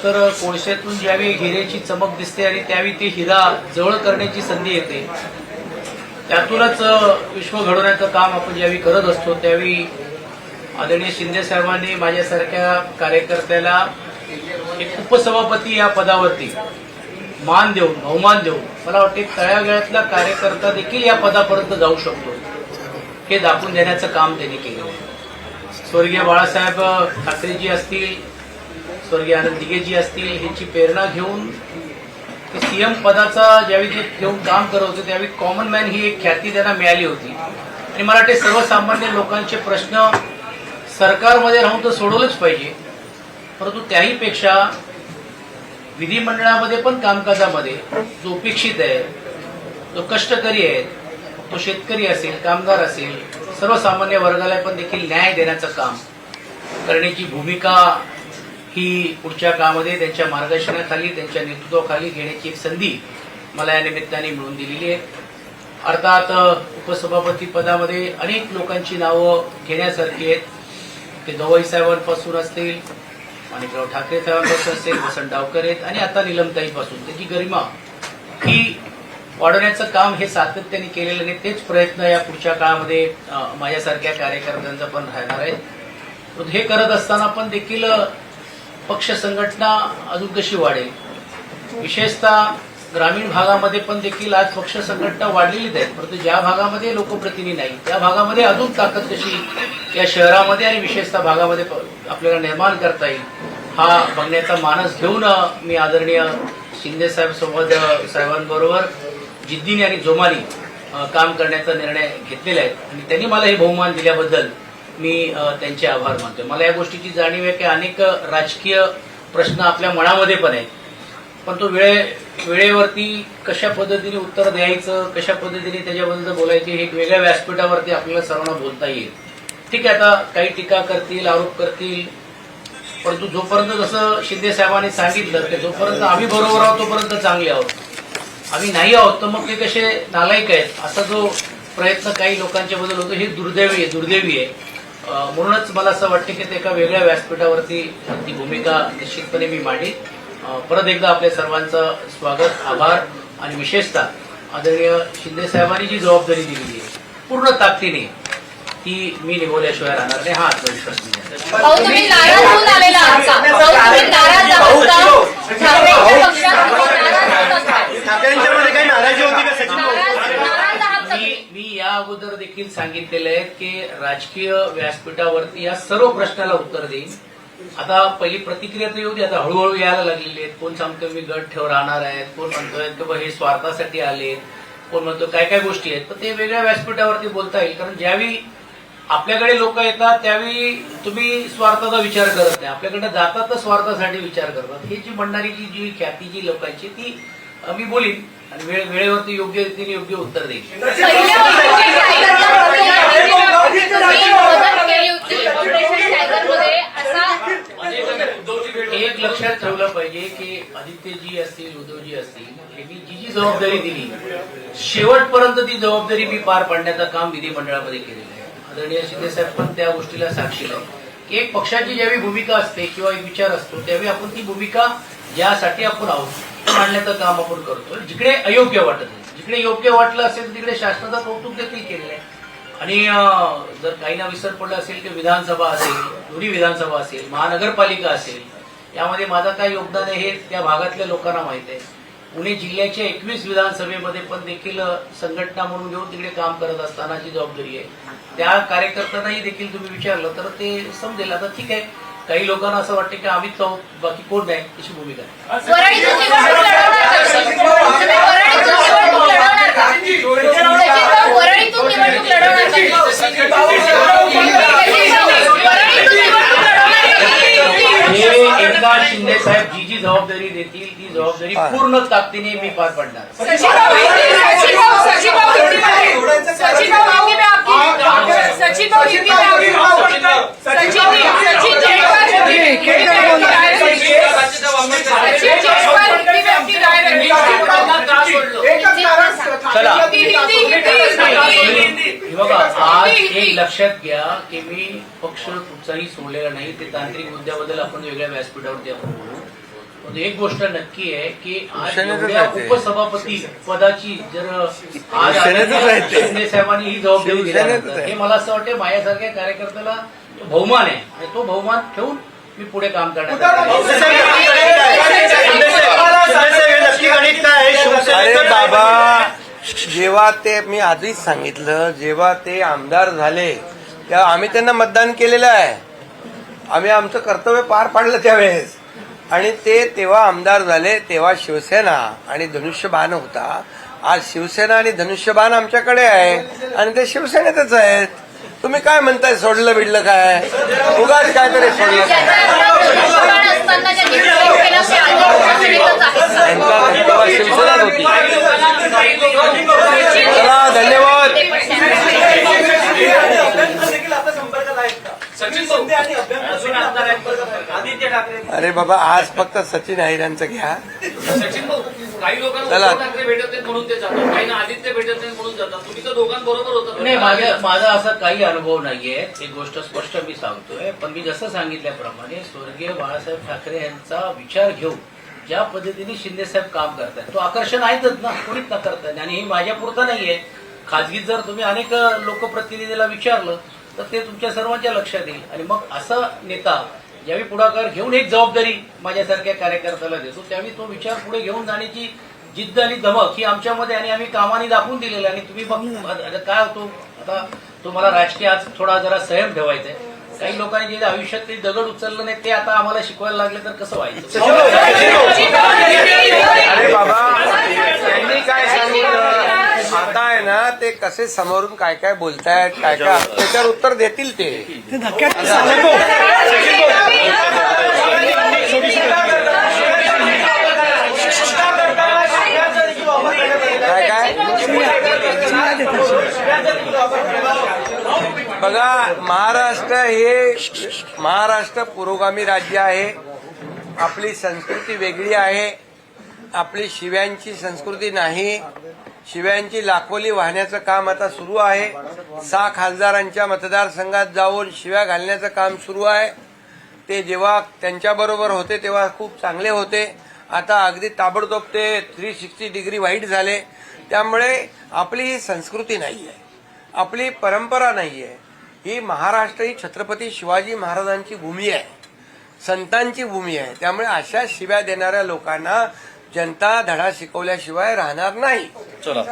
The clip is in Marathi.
तर कोळशातून ज्यावेळी हिऱ्याची चमक दिसते आणि त्यावेळी ते हिरा जवळ करण्याची संधी येते, त्यातूनच विश्व घडवण्याचं काम आपण ज्यावेळी करत असतो त्यावेळी आदरणीय शिंदे साहेबांनी माझ्यासारख्या कार्यकर्त्याला एक उपसभापती या पदावरती मान देऊन, बहुमान देऊन, मला वाटते तळागाळातला कार्यकर्ता देखील या पदापर्यंत जाऊ शकतो हे दाखवून देण्याचं काम त्यांनी केलं. स्वर्गीय बाळासाहेब ठाकरेजी असतील, स्वर्गीय आनंद दिघेजी असतील, ह्यांची प्रेरणा घेऊन ते सीएम पदाचा ज्यावेळी ते घेऊन काम करत होते त्यावेळी कॉमन मॅन ही एक ख्याती त्यांना मिळाली होती. आणि मला वाटते सर्वसामान्य लोकांचे प्रश्न सरकारमध्ये राहून तर सोडवलंच पाहिजे, परंतु त्याहीपेक्षा विधिमंडळामध्ये पण कामकाजामध्ये जो अपेक्षित आहे, जो कष्टकरी आहे, तो शेतकरी असेल, कामगार असेल, सर्वसामान्य वर्गाला पण देखील न्याय देण्याचं काम करण्याची भूमिका ही पुढच्या काळामध्ये त्यांच्या मार्गदर्शनाखाली, त्यांच्या नेतृत्वाखाली घेण्याची एक संधी मला या निमित्ताने मिळवून दिलेली आहे. अर्थात उपसभापती पदामध्ये अनेक लोकांची नावं घेण्यासारखी आहेत. ते गवई साहेबांपासून असतील, माणिकराव ठाकरे साहेबांपासून असेल, वसंत डावकर आहेत आणि आता निलमताईपासून त्याची गरिमा ही वाढवण्याचं काम हे सातत्याने केलेलं नाही. तेच प्रयत्न या पुढच्या काळामध्ये माझ्यासारख्या कार्यकर्त्यांचा पण राहणार आहे. हे करत असताना पण देखील पक्ष संघटना अजून कशी वाढेल, विशेषतः ग्रामीण भागामध्ये पण देखील आज पक्ष संघटना वाढलेलीच आहेत, परंतु ज्या भागामध्ये लोकप्रतिनिधी नाही त्या भागामध्ये अजून ताकद कशी या शहरामध्ये आणि विशेषतः भागामध्ये आपल्याला निर्माण करता येईल हा बघण्याचा मानस घेऊन मी आदरणीय शिंदे साहेबांबरोबर जिद्दीने आणि जोमाने काम करण्याचा निर्णय घेतलेला आहे. आणि त्यांनी मला हे बहुमान दिल्याबद्दल मी त्यांचे आभार मानतो. मला या गोष्टीची जाणीव आहे की अनेक राजकीय प्रश्न आपल्या मनामध्ये पण आहेत, पण तो वेळेवरती कशा पद्धतीने उत्तर द्यायचं, कशा पद्धतीने त्याच्याबद्दल बोलायचे हे वेगळ्या व्यासपीठावरती आपल्याला सर्वांना बोलता येईल. ठीक आहे, आता काही टीका करतील, आरोप करतील, परंतु जोपर्यंत जसं शिंदे साहेबांनी सांगितलं की जोपर्यंत आम्ही बरोबर आहोत तोपर्यंत चांगले आहोत, आम्ही नाही आहोत तर मग ते कसे नालायक आहेत असा जो प्रयत्न काही लोकांच्या बद्दल होतो हे दुर्दैवी आहे. म्हणूनच मला असं वाटतं की ते एका वेगळ्या व्यासपीठावरती ती भूमिका निश्चितपणे मी मांडली. परत एकदा आपल्या सर्वांचं स्वागत, आभार आणि विशेषतः आदरणीय शिंदे साहेबांनी जी जबाबदारी दिलेली आहे पूर्ण ताकदीने ती मी निभवल्याशिवाय राहणार नाही हा आत्मविश्वास मी मी या अगोदर देखील सांगितलेलं आहे की राजकीय व्यासपीठावरती या सर्व प्रश्नाला उत्तर देईन. आता पहिली प्रतिक्रिया तर येऊ दे, आता हळूहळू यायला लागलेली आहेत. कोण सांगतोय मी गट ठेव राहणार आहेत, कोण म्हणतोय की हे स्वार्थासाठी आले, कोण म्हणतो काय काय गोष्टी आहेत, तर ते वेगळ्या व्यासपीठावरती बोलता येईल. कारण ज्यावेळी आपल्याकडे लोक येतात त्यावेळी तुम्ही स्वार्थाचा विचार करत नाही, आपल्याकडे जातात तर स्वार्थासाठी विचार करतात. ही जी म्हणणारी जी ख्याती जी लोकांची ती मी बोलीन आणि वेळेवरती योग्य रीतीने योग्य उत्तर देईल. एक लक्षात ठेवलं पाहिजे की आदित्यजी असतील, उद्धवजी असतील, यांनी जी जबाबदारी दिली शेवटपर्यंत ती जबाबदारी मी पार पाडण्याचं काम विधिमंडळामध्ये केलेलं आहे. आदरणीय शिंदे साहेब पण त्या गोष्टीला साक्षीला आहे की एक पक्षाची ज्यावेळी भूमिका असते किंवा एक विचार असतो त्यावेळी आपण ती भूमिका ज्यासाठी आपण आहोत मांडण्याचं काम आपण करतो. जिकडे अयोग्य वाटत नाही, जिकडे योग्य वाटलं असेल तिकडे शासनाचं कौतुक देखील केलेलं आहे. आणि जर काहींना विसर पडलं असेल की विधानसभा असेल, दोन्ही विधानसभा असेल, महानगरपालिका असेल, यामध्ये माझं काय योगदान आहे हे त्या भागातल्या लोकांना माहित आहे. पुणे जिल्ह्याच्या 21 विधानसभेमध्ये पण देखील संघटना म्हणून घेऊन तिकडे काम करत असताना जी जबाबदारी आहे त्या कार्यकर्त्यांनाही देखील तुम्ही विचारलं तर ते समजेल. आता ठीक आहे, काही लोकांना असं वाटतं की आम्हीच आहोत बाकी कोण नाही अशी भूमिका आहे. एकदा शिंदे साहेब जी जबाबदारी देतील ती जबाबदारी पूर्ण ताकदीने मी पार पाडणार. चला बघा, आज एक लक्षात घ्या की मी पक्ष कुठचाही सोडलेला नाही. ते तांत्रिक मुद्द्याबद्दल आपण वेगळ्या व्यासपीठावरती आपण बोलू. एक गोष्ट नक्की आहे की आज एवढ्या उपसभापती पदाची जर आज शिंदे साहेबांनी ही जबाबदारी दिल्यानंतर हे मला असं वाटतं माझ्यासारख्या कार्यकर्त्याला बहुमान आहे आणि तो बहुमान ठेवून मी पुढे काम करण्याचा अरे बाबा, जेव्हा ते मी आधीच सांगितलं, जेव्हा ते आमदार झाले तेव्हा आम्ही त्यांना मतदान केलेलं आहे. आम्ही आमचं कर्तव्य पार पाडलं त्यावेळेस. आणि ते तेव्हा आमदार झाले तेव्हा शिवसेना आणि धनुष्यबाण होता. आज शिवसेना आणि धनुष्यबाण आमच्याकडे आहे आणि ते शिवसेनेतच आहेत. तुम्ही काय म्हणताय सोडलं बिडलं काय? उगाच काहीतरी सोडलं शिवसेनाच होती. चला, धन्यवाद. अरे बाबा, आज फक्त सचिन अहिरांचं घ्या. काही लोकांना ठाकरे भेटत नाही म्हणून ते जातात, काही आदित्य भेटत नाही म्हणून जातात. तुम्ही तर दोघांबरोबर होता. नाही, माझा असा काही अनुभव नाहीये. एक गोष्ट स्पष्ट मी सांगतोय. पण मी जसं सांगितल्याप्रमाणे स्वर्गीय बाळासाहेब ठाकरे यांचा विचार घेऊन ज्या पद्धतीने शिंदेसाहेब काम करतात तो आकर्षण आहेतच ना, कोणीच न करतात. आणि हे माझ्यापुरतं नाहीये. खाजगीत जर तुम्ही अनेक लोकप्रतिनिधीला विचारलं तर ते तुमच्या सर्वांच्या लक्षात येईल. आणि मग असा नेता ज्यावेळी पुढाकार घेऊन एक जबाबदारी माझ्यासारख्या कार्यकर्त्याला देतो त्यावेळी तो विचार पुढे घेऊन जाण्याची जिद्द आणि धमक ही आमच्यामध्ये आणि आम्ही कामाने दाखवून दिलेलं. आणि तुम्ही मग काय होतो आता तुम्हाला राजकीय आज थोडा जरा संयम ठेवायचा आहे. काही लोकांनी जे आयुष्यात ते दगड उचललं नाही ते आता आम्हाला शिकवायला लागले तर कसं व्हायचं? अरे बाबा, त्यांनी काय सांगितलं आता आहे ना, ते कसे समोरून काय काय बोलतायत काय काय त्याच्यावर उत्तर देतील ते. काय काय बघा, महाराष्ट्र पुरोगामी राज्य आहे. आपली संस्कृती वेगळी आहे. आपली शिव्यांची संस्कृती नाही. शिव्यांची लाखोली वाहण्याचं काम आता सुरू आहे. 6 खासदारांच्या मतदारसंघात जाऊन शिव्या घालण्याचं काम सुरू आहे. ते जेव्हा त्यांच्याबरोबर होते तेव्हा खूप चांगले होते. आता अगदी ताबडतोब ते 360 डिग्री वाईट झाले. त्यामुळे आपली ही संस्कृती नाहीये, आपली परंपरा नाहीये. ही महाराष्ट्र ही छत्रपती शिवाजी महाराजांची भूमी आहे, संतांची भूमी आहे. त्यामुळे अशा शिव्या देणाऱ्या लोकांना जनता धडा शिकवल्याशिवाय राहणार नाही. चला.